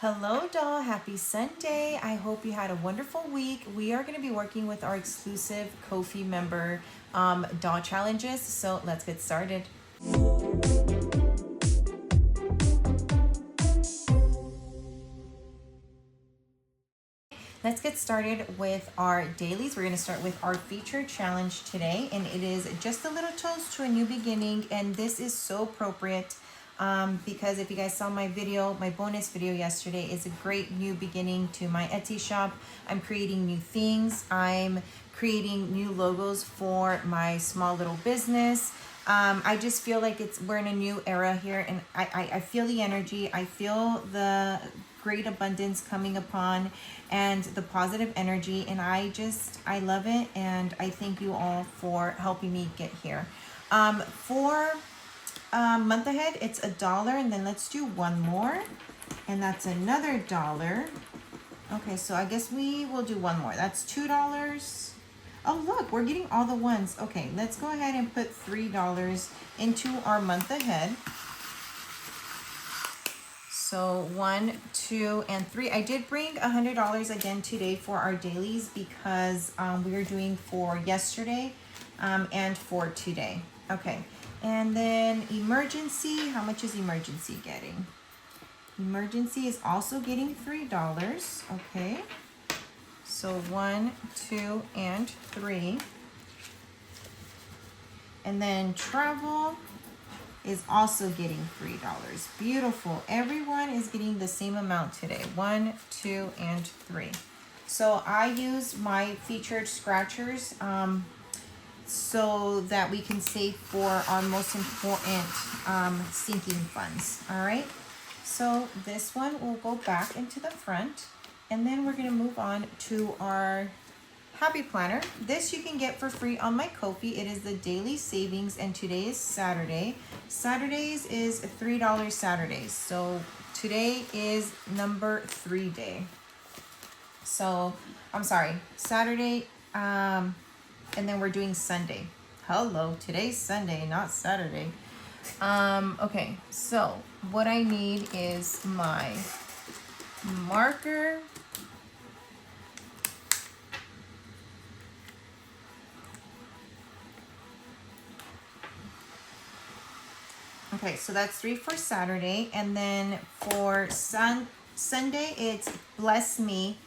Hello doll, happy Sunday. I hope you had a wonderful week. We are going to be working with our exclusive Ko-fi member doll challenges. So let's get started. Let's get started with our dailies. We're going to start with our featured challenge today, and it is just a little toast to a new beginning. And this is so appropriate because if you guys saw my video, my bonus video yesterday, is a great new beginning to my Etsy shop. I'm creating new things. I'm creating new logos for my small little business. I just feel like we're in a new era here, and I feel the energy. I feel the great abundance coming upon and the positive energy, and I love it, and I thank you all for helping me get here. For month ahead, it's $1, and then let's do one more, and that's another $1. Okay, so I guess we will do one more. That's $2. Oh, look, we're getting all the ones. Okay, let's go ahead and put $3 into our month ahead. So 1, 2, and 3. I did bring $100 again today for our dailies because we are doing for yesterday and for today. Okay, and then emergency. How much is emergency getting? Emergency is also getting $3. Okay, so 1, 2, and 3. And then travel is also getting $3. Beautiful. Everyone is getting the same amount today. 1, 2, and 3. So I use my featured scratchers so that we can save for our most important sinking funds. All right. So this one will go back into the front, and then we're going to move on to our Happy Planner. This you can get for free on my Ko-fi. It is the daily savings, and today is Saturday. Saturdays is $3 Saturdays. So today is number 3 day. So I'm sorry, Saturday, and then we're doing Sunday. Hello, today's Sunday, not Saturday. Okay, so what I need is my marker. Okay, so that's 3 for Saturday, and then for Sunday, it's Bless Me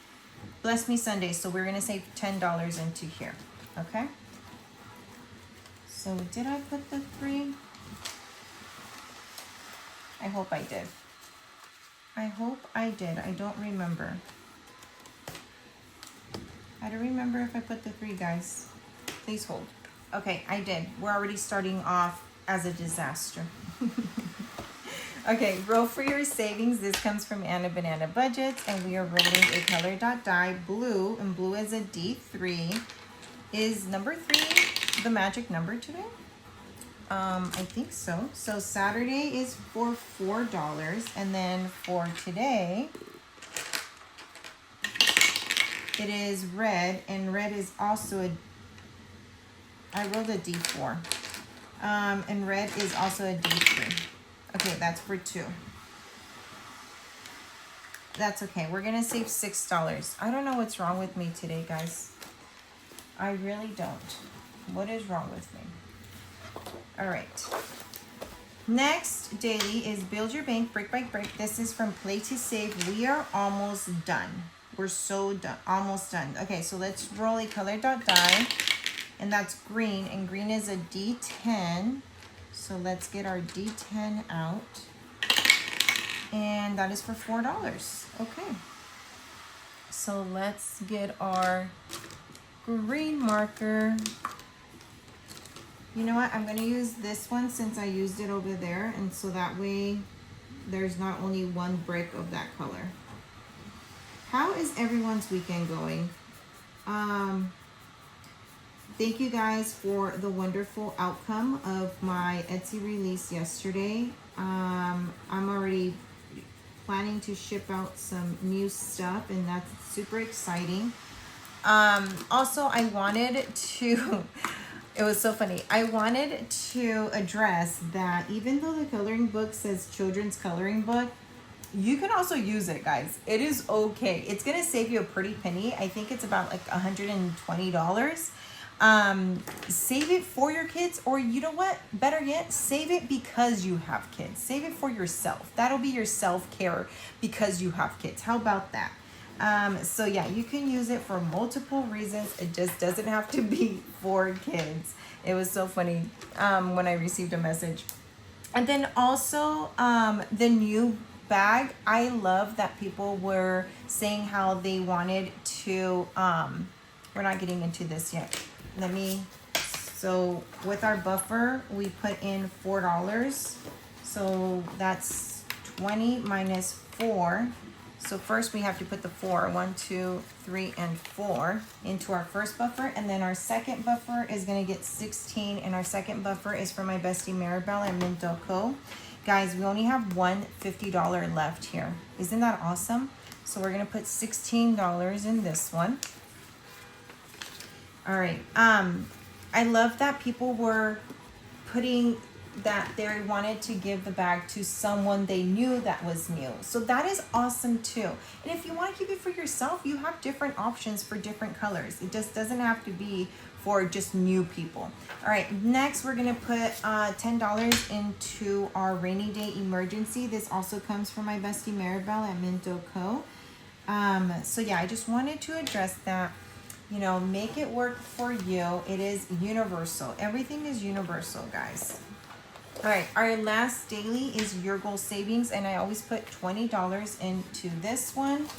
Sunday. So we're gonna save $10 into here. Okay. So did I put the 3? I hope I did. I hope I did. I don't remember. I don't remember if I put the 3, guys. Please hold. Okay, I did. We're already starting off as a disaster. Okay, roll for your savings. This comes from Anna Banana Budgets, and we are rolling a color dot die blue, and blue is a D3. Is number 3 the magic number today? I think so. So Saturday is for $4, and then for today, it is red, and red is also I rolled a D4. And red is also a D3. Okay, that's for 2. That's okay. We're going to save $6. I don't know what's wrong with me today, guys. I really don't. What is wrong with me? All right. Next daily is Build Your Bank Brick by Brick. This is from Play to Save. We are almost done. We're so done. Almost done. Okay, so let's roll a color dot die. And that's green, and green is a D10. So let's get our D10 out. And that is for $4. Okay. So let's get our green marker. You know what? I'm going to use this one since I used it over there. And so that way there's not only one brick of that color. How is everyone's weekend going? Thank you guys for the wonderful outcome of my Etsy release yesterday. I'm already planning to ship out some new stuff, and that's super exciting. Also, I wanted to, it was so funny. I wanted to address that even though the coloring book says children's coloring book, You can also use it, guys. It is okay. It's gonna save you a pretty penny. I think it's about like $120. Save it for your kids, or you know what? Better yet, save it because you have kids. Save it for yourself. That'll be your self-care because you have kids. How about that? So yeah, you can use it for multiple reasons. It just doesn't have to be for kids. It was so funny when I received a message. And then also the new bag. I love that people were saying how they wanted to, we're not getting into this yet. So with our buffer, we put in $4. So that's 20 minus 4. So first we have to put the 4, 1, 2, 3, and 4 into our first buffer. And then our second buffer is gonna get 16. And our second buffer is for my bestie Maribel at Minto Co. Guys, we only have one $50 left here. Isn't that awesome? So we're gonna put $16 in this one. All right, I love that people were putting that they wanted to give the bag to someone they knew that was new. So that is awesome too. And if you want to keep it for yourself, you have different options for different colors. It just doesn't have to be for just new people. All right, next we're gonna put $10 into our rainy day emergency. This also comes from my bestie Maribel at Minto Co. So yeah, I just wanted to address that. You know, make it work for you. It is universal. Everything is universal, guys. All right, our last daily is your goal savings, and I always put $20 into this one.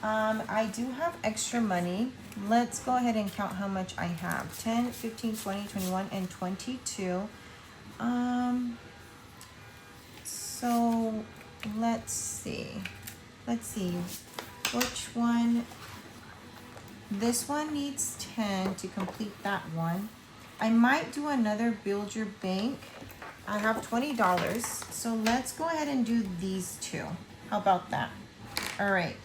I do have extra money. Let's go ahead and count how much I have. 10, 15, 20, 21, and 22. So let's see. Which one? This one needs 10 to complete that one. I might do another build your bank. I have $20, so let's go ahead and do these two. How about that? All right.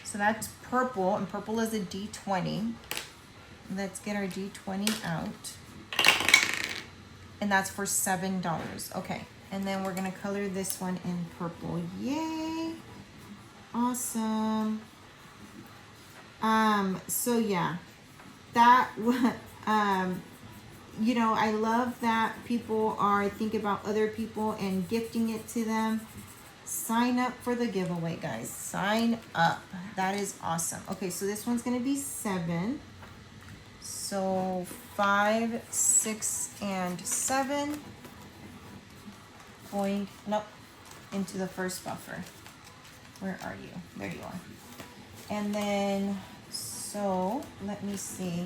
So that's purple, and purple is a D20. Let's get our D20 out. And that's for $7. Okay, and then we're gonna color this one in purple. Yay! Awesome. So yeah, that you know, I love that people are thinking about other people and gifting it to them. Sign up for the giveaway, guys. Sign up. That is awesome. Okay, so this one's gonna be 7. So 5, 6, and 7 going into the first buffer. Where are you? There you are. And then, so let me see.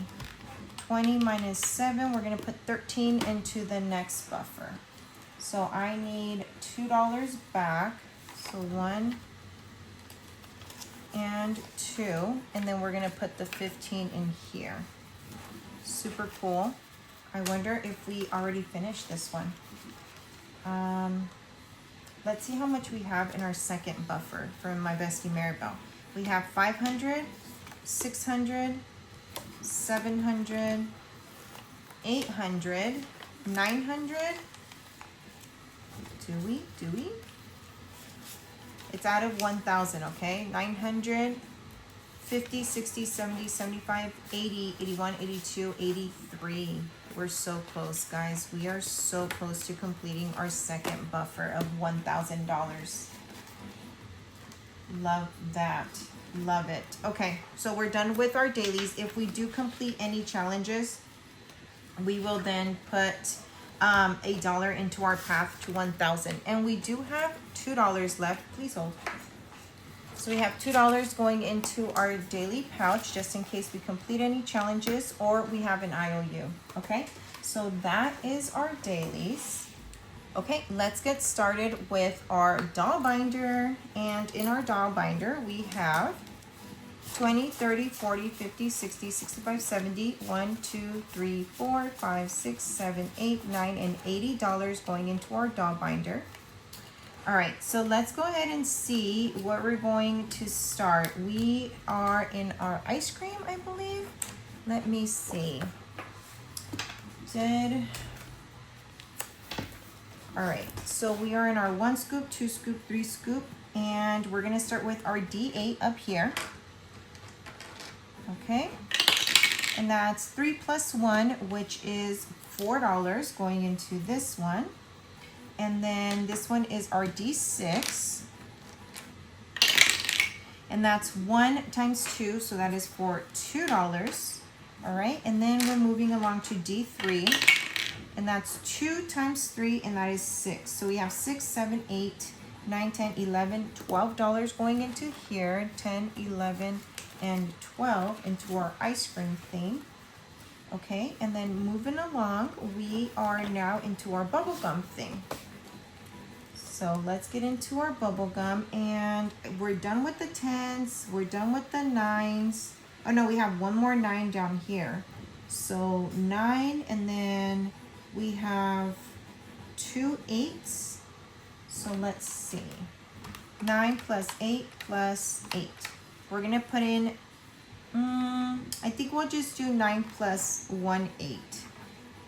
20 minus 7, we're gonna put 13 into the next buffer. So I need $2 back. So 1 and 2, and then we're gonna put the 15 in here. Super cool. I wonder if we already finished this one. Let's see how much we have in our second buffer from my bestie Maribel. We have 500, 600, 700, 800, 900. Do we? It's out of 1,000, okay? 900, 50, 60, 70, 75, 80, 81, 82, 83. We're so close, guys. We are so close to completing our second buffer of $1,000. Love that. Love it. Okay, so we're done with our dailies. If we do complete any challenges, we will then put $1 into our path to 1,000. And we do have $2 left. Please hold. So we have $2 going into our daily pouch just in case we complete any challenges or we have an IOU. Okay, so that is our dailies. Okay, let's get started with our doll binder. And in our doll binder, we have 20, 30, 40, 50, 60, 65, 70, 1, 2, 3, 4, 5, 6, 7, 8, 9, and $80 going into our doll binder. All right, so let's go ahead and see what we're going to start. We are in our ice cream, I believe. Let me see. All right, so we are in our 1 scoop, 2 scoop, 3 scoop, and we're gonna start with our D8 up here. Okay, and that's 3 plus 1, which is $4 going into this one. And then this one is our D6. And that's 1 times 2, so that is for $2. All right, and then we're moving along to D3. And that's 2 times 3, and that is 6. So we have 6, 7, 8, 9, 10, 11, $12 going into here. 10, 11, and 12 into our ice cream thing. Okay, and then moving along, we are now into our bubblegum thing. So let's get into our bubblegum, and we're done with the 10s. We're done with the 9s. Oh no, we have one more 9 down here. So 9, and then we have 2 8s. So let's see. 9 plus 8 plus 8. We're gonna put in, I think we'll just do 9 plus 1 8.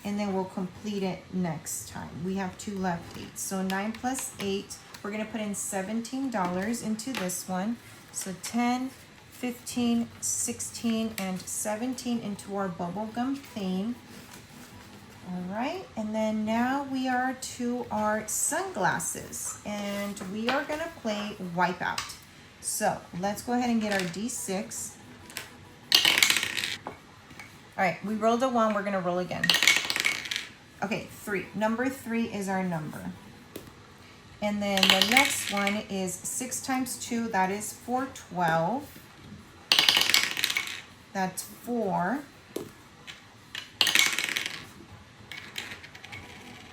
And then we'll complete it next time. We have 2 left 8. So 9 plus 8, we're gonna put in $17 into this one. So 10, 15, 16, and 17 into our bubblegum thing. All right, and then now we are to our sunglasses, and we are gonna play Wipeout. So let's go ahead and get our D6. All right, we rolled a 1, we're gonna roll again. Okay, 3. Number 3 is our number. And then the next one is 6 times 2, that is for 12. That's 4.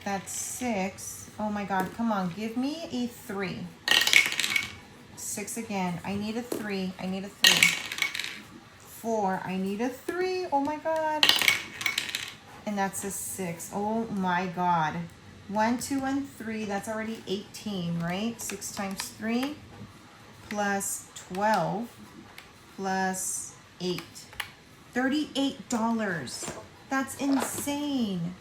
That's 6. Oh my God, come on, give me a 3. 6 again, I need a 3, I need a 3. 4, I need a 3, oh my God. And that's a 6, oh my God. 1, 2, and 3, that's already 18, right? 6 times 3 plus 12 plus 8. $38, that's insane.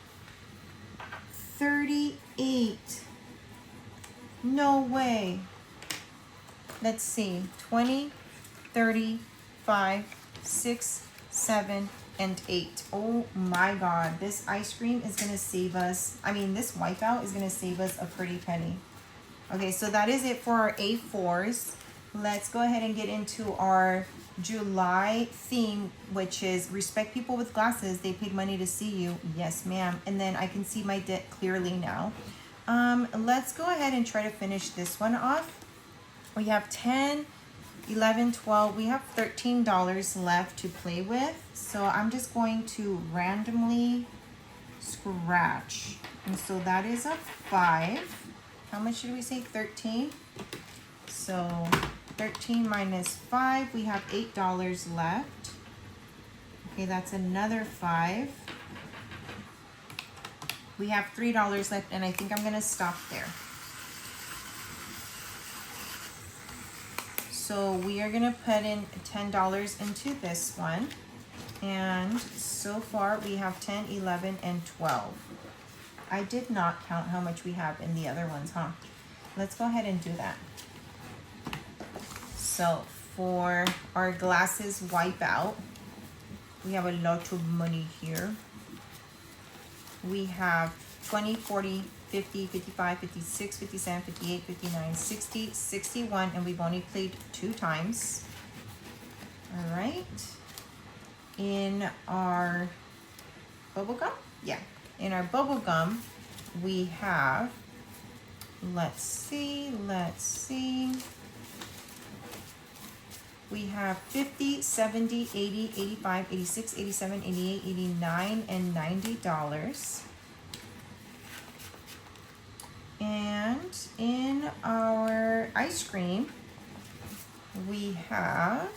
38. No way. Let's see. 20, 30, 5, 6, 7, and 8. Oh my God. This ice cream is going to save us. I mean, this Wipeout is going to save us a pretty penny. Okay, so that is it for our A4s. Let's go ahead and get into our July theme, which is respect people with glasses. They paid money to see you. Yes, ma'am. And then I can see my debt clearly now. Let's go ahead and try to finish this one off. We have 10, 11, 12. We have $13 left to play with. So I'm just going to randomly scratch. And so that is a 5. How much did we say? 13. So 13 minus 5, we have $8 left. Okay, that's another 5. We have $3 left, and I think I'm gonna stop there. So we are gonna put in $10 into this one. And so far we have 10, 11, and 12. I did not count how much we have in the other ones, huh? Let's go ahead and do that. So for our glasses Wipeout, we have a lot of money here. We have 20, 40, 50, 55, 56, 57, 58, 59, 60, 61, and we've only played 2 times. All right. In our bubblegum? Yeah. In our bubblegum, we have, let's see. We have 50, 70, 80, 85, 86, 87, 88, 89, and $90. And in our ice cream, we have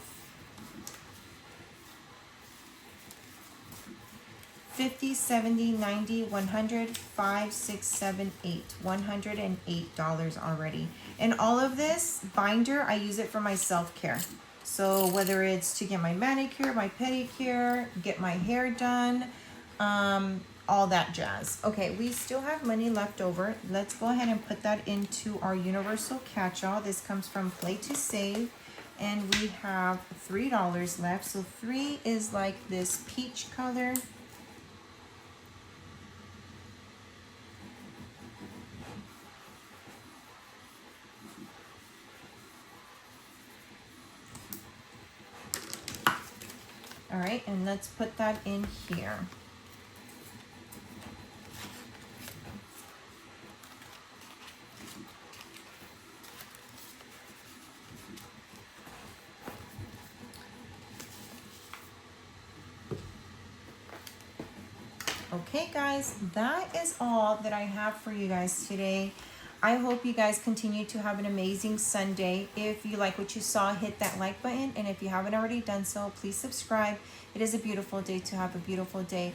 50, 70, 90, 100, 5, 6, 7, 8. $108 already. And all of this binder, I use it for my self-care. So whether it's to get my manicure, my pedicure, get my hair done, all that jazz. Okay, we still have money left over. Let's go ahead and put that into our universal catch-all. This comes from Play to Save, and we have $3 left. So 3 is like this peach color. All right, and let's put that in here. Okay guys, that is all that I have for you guys today. I hope you guys continue to have an amazing Sunday. If you like what you saw, hit that like button. And if you haven't already done so, please subscribe. It is a beautiful day to have a beautiful day.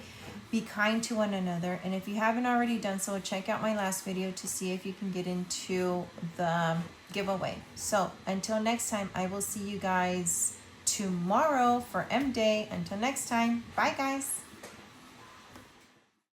Be kind to one another. And if you haven't already done so, check out my last video to see if you can get into the giveaway. So until next time, I will see you guys tomorrow for M Day. Until next time, bye guys.